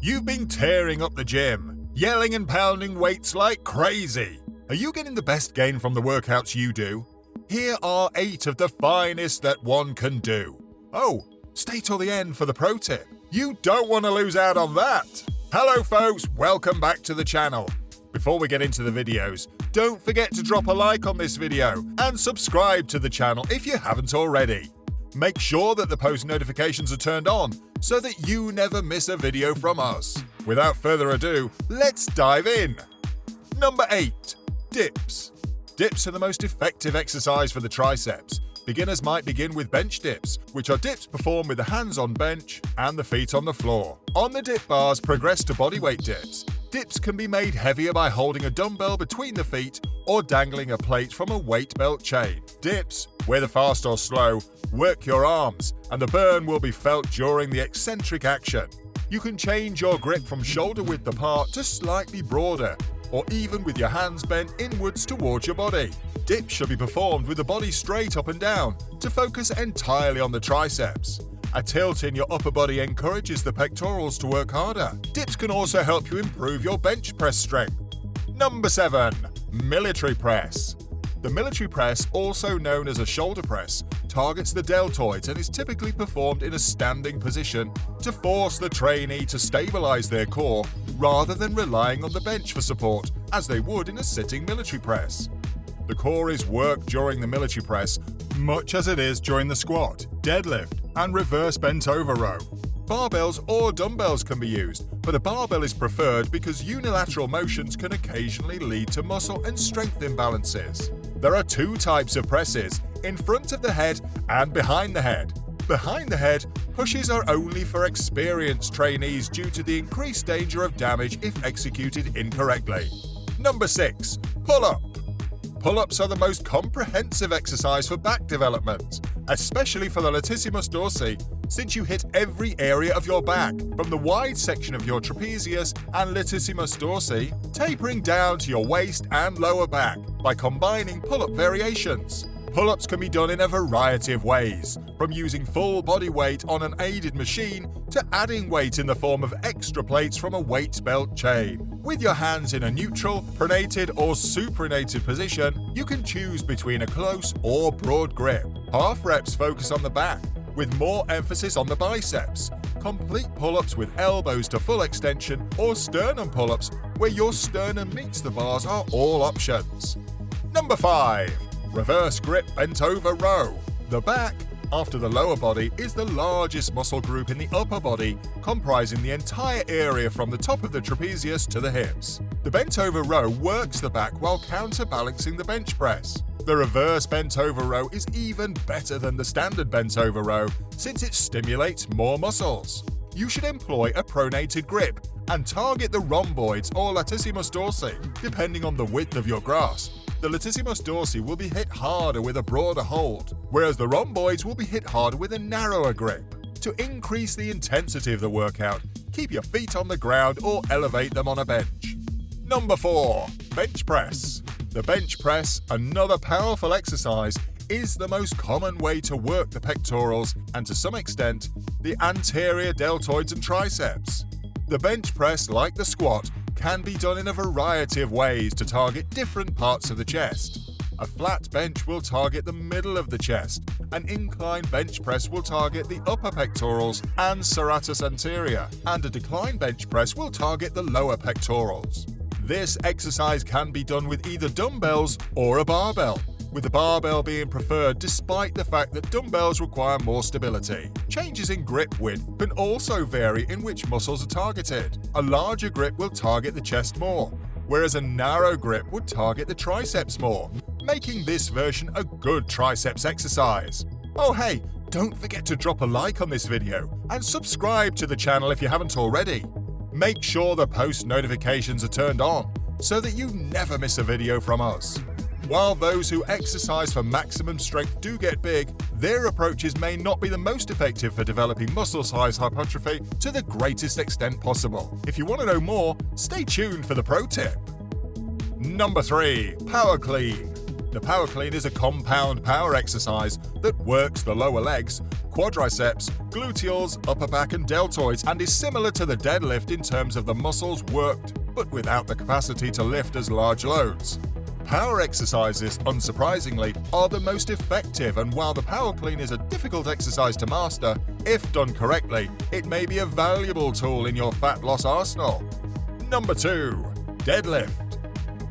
You've been tearing up the gym, yelling and pounding weights like crazy. Are you getting the best gain from the workouts you do? Here are 8 of the finest that one can do. Oh, stay till the end for the pro tip. You don't want to lose out on that. Hello folks, welcome back to the channel. Before we get into the videos, don't forget to drop a like on this video and subscribe to the channel if you haven't already. Make sure that the post notifications are turned on so that you never miss a video from us. Without further ado, let's dive in. Number 8. Dips. Dips are the most effective exercise for the triceps. Beginners might begin with bench dips, which are dips performed with the hands on bench and the feet on the floor. On the dip bars, progress to bodyweight dips. Dips can be made heavier by holding a dumbbell between the feet or dangling a plate from a weight belt chain. Dips, whether fast or slow, work your arms, and the burn will be felt during the eccentric action. You can change your grip from shoulder width apart to slightly broader, or even with your hands bent inwards towards your body. Dips should be performed with the body straight up and down to focus entirely on the triceps. A tilt in your upper body encourages the pectorals to work harder. Dips can also help you improve your bench press strength. Number 7. Military press. The military press, also known as a shoulder press, targets the deltoids and is typically performed in a standing position to force the trainee to stabilize their core rather than relying on the bench for support, as they would in a sitting military press. The core is worked during the military press much as it is during the squat, deadlift, and reverse bent over row. Barbells or dumbbells can be used, but a barbell is preferred because unilateral motions can occasionally lead to muscle and strength imbalances. There are 2 types of presses, in front of the head and behind the head. Behind the head, pushes are only for experienced trainees due to the increased danger of damage if executed incorrectly. Number 6. Pull-up. Pull-ups are the most comprehensive exercise for back development, especially for the latissimus dorsi, since you hit every area of your back, from the wide section of your trapezius and latissimus dorsi, tapering down to your waist and lower back by combining pull-up variations. Pull-ups can be done in a variety of ways, from using full body weight on an aided machine to adding weight in the form of extra plates from a weight belt chain. With your hands in a neutral, pronated or supinated position, you can choose between a close or broad grip. Half reps focus on the back, with more emphasis on the biceps. Complete pull-ups with elbows to full extension or sternum pull-ups where your sternum meets the bars are all options. Number 5. Reverse grip bent over row. The back, after the lower body, is the largest muscle group in the upper body, comprising the entire area from the top of the trapezius to the hips. The bent over row works the back while counterbalancing the bench press. The reverse bent over row is even better than the standard bent over row since it stimulates more muscles. You should employ a pronated grip and target the rhomboids or latissimus dorsi, depending on the width of your grasp. The latissimus dorsi will be hit harder with a broader hold, whereas the rhomboids will be hit harder with a narrower grip. To increase the intensity of the workout, keep your feet on the ground or elevate them on a bench. Number 4. Bench press. The bench press, another powerful exercise, is the most common way to work the pectorals and, to some extent, the anterior deltoids and triceps. The bench press, like the squat, can be done in a variety of ways to target different parts of the chest. A flat bench will target the middle of the chest. An incline bench press will target the upper pectorals and serratus anterior, and a decline bench press will target the lower pectorals. This exercise can be done with either dumbbells or a barbell, with the barbell being preferred despite the fact that dumbbells require more stability. Changes in grip width can also vary in which muscles are targeted. A larger grip will target the chest more, whereas a narrow grip would target the triceps more, making this version a good triceps exercise. Oh hey, don't forget to drop a like on this video and subscribe to the channel if you haven't already. Make sure the post notifications are turned on so that you never miss a video from us. While those who exercise for maximum strength do get big, their approaches may not be the most effective for developing muscle size hypertrophy to the greatest extent possible. If you want to know more, stay tuned for the pro tip. Number 3. Power clean. The power clean is a compound power exercise that works the lower legs, quadriceps, gluteals, upper back and deltoids, and is similar to the deadlift in terms of the muscles worked, but without the capacity to lift as large loads. Power exercises, unsurprisingly, are the most effective, and while the power clean is a difficult exercise to master, if done correctly, it may be a valuable tool in your fat loss arsenal. Number 2. Deadlift.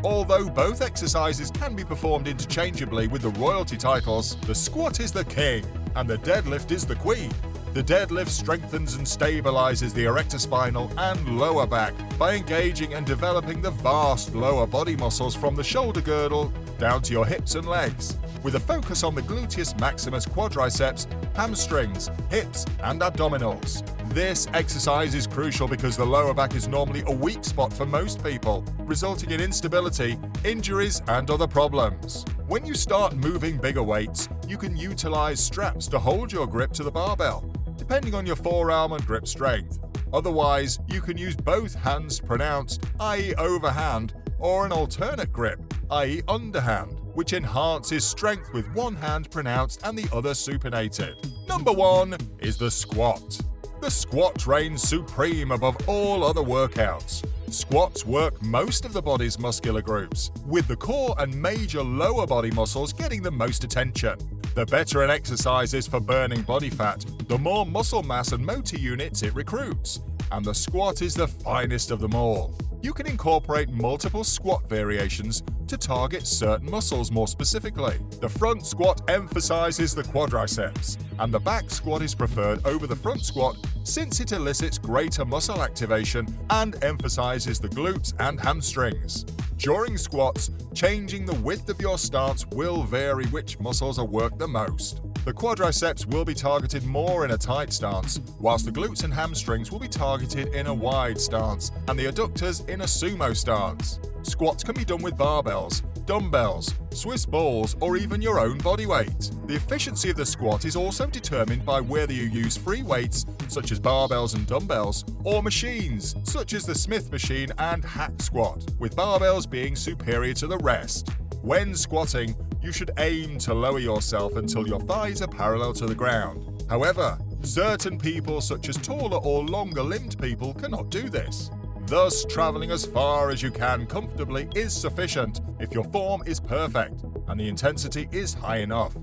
Although both exercises can be performed interchangeably with the royalty titles, the squat is the king and the deadlift is the queen. The deadlift strengthens and stabilizes the erector spinal and lower back by engaging and developing the vast lower body muscles from the shoulder girdle down to your hips and legs, with a focus on the gluteus maximus, quadriceps, hamstrings, hips, and abdominals. This exercise is crucial because the lower back is normally a weak spot for most people, resulting in instability, injuries, and other problems. When you start moving bigger weights, you can utilize straps to hold your grip to the barbell, depending on your forearm and grip strength. Otherwise, you can use both hands pronounced, i.e. overhand, or an alternate grip, i.e. underhand, which enhances strength with one hand pronounced and the other supinated. Number 1 is the squat. The squat reigns supreme above all other workouts. Squats work most of the body's muscular groups, with the core and major lower body muscles getting the most attention. The better an exercise is for burning body fat, the more muscle mass and motor units it recruits, and the squat is the finest of them all. You can incorporate multiple squat variations to target certain muscles more specifically. The front squat emphasizes the quadriceps, and the back squat is preferred over the front squat since it elicits greater muscle activation and emphasizes the glutes and hamstrings. During squats, changing the width of your stance will vary which muscles are worked the most. The quadriceps will be targeted more in a tight stance, whilst the glutes and hamstrings will be targeted in a wide stance, and the adductors in a sumo stance. Squats can be done with barbells, dumbbells, Swiss balls, or even your own body weight. The efficiency of the squat is also determined by whether you use free weights, such as barbells and dumbbells, or machines, such as the Smith machine and hack squat, with barbells being superior to the rest. When squatting, you should aim to lower yourself until your thighs are parallel to the ground. However, certain people, such as taller or longer-limbed people, cannot do this. Thus, traveling as far as you can comfortably is sufficient if your form is perfect and the intensity is high enough.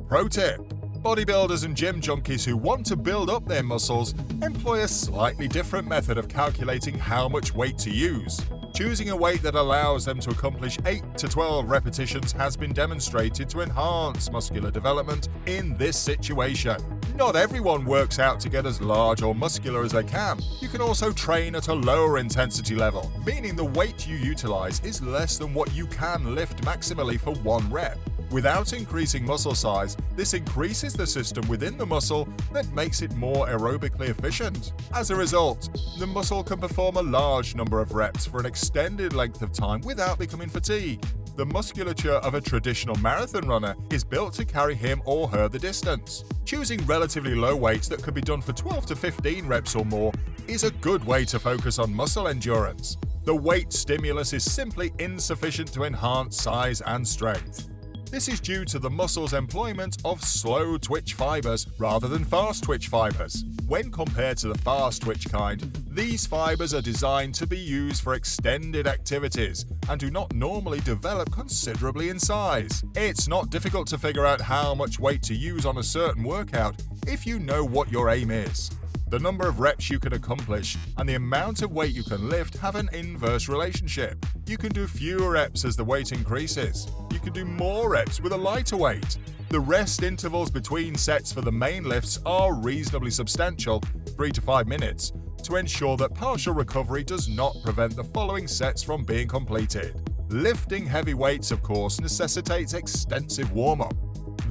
Pro tip: bodybuilders and gym junkies who want to build up their muscles employ a slightly different method of calculating how much weight to use. Choosing a weight that allows them to accomplish 8 to 12 repetitions has been demonstrated to enhance muscular development in this situation. Not everyone works out to get as large or muscular as they can. You can also train at a lower intensity level, meaning the weight you utilize is less than what you can lift maximally for one rep. Without increasing muscle size, this increases the system within the muscle that makes it more aerobically efficient. As a result, the muscle can perform a large number of reps for an extended length of time without becoming fatigued. The musculature of a traditional marathon runner is built to carry him or her the distance. Choosing relatively low weights that can be done for 12 to 15 reps or more is a good way to focus on muscle endurance. The weight stimulus is simply insufficient to enhance size and strength. This is due to the muscle's employment of slow twitch fibers rather than fast twitch fibers. When compared to the fast twitch kind, these fibers are designed to be used for extended activities and do not normally develop considerably in size. It's not difficult to figure out how much weight to use on a certain workout if you know what your aim is. The number of reps you can accomplish and the amount of weight you can lift have an inverse relationship. You can do fewer reps as the weight increases. You can do more reps with a lighter weight. The rest intervals between sets for the main lifts are reasonably substantial, 3 to 5 minutes, to ensure that partial recovery does not prevent the following sets from being completed. Lifting heavy weights, of course, necessitates extensive warm-up.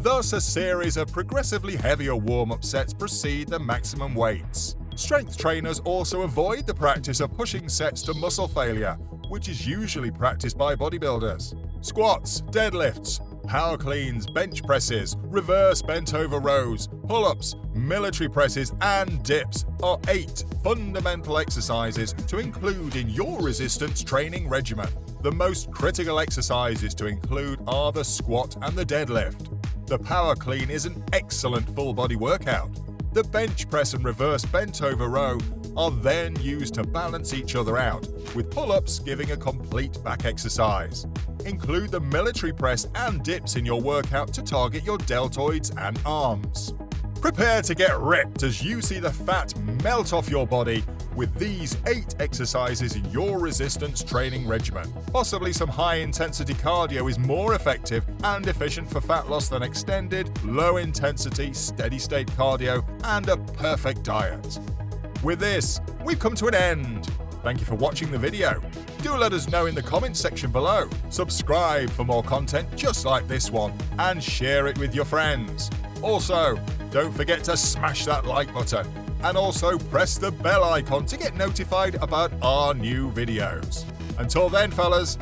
Thus, a series of progressively heavier warm-up sets precede the maximum weights. Strength trainers also avoid the practice of pushing sets to muscle failure, which is usually practiced by bodybuilders. Squats, deadlifts, power cleans, bench presses, reverse bent over rows, pull-ups, military presses, and dips are 8 fundamental exercises to include in your resistance training regimen. The most critical exercises to include are the squat and the deadlift. The power clean is an excellent full body workout. The bench press and reverse bent over row are then used to balance each other out, with pull-ups giving a complete back exercise. Include the military press and dips in your workout to target your deltoids and arms. Prepare to get ripped as you see the fat melt off your body with these 8 exercises in your resistance training regimen. Possibly some high-intensity cardio is more effective and efficient for fat loss than extended, low-intensity, steady-state cardio and a perfect diet. With this, we've come to an end. Thank you for watching the video. Do let us know in the comments section below. Subscribe for more content just like this one and share it with your friends. Also, don't forget to smash that like button and also press the bell icon to get notified about our new videos. Until then, fellas,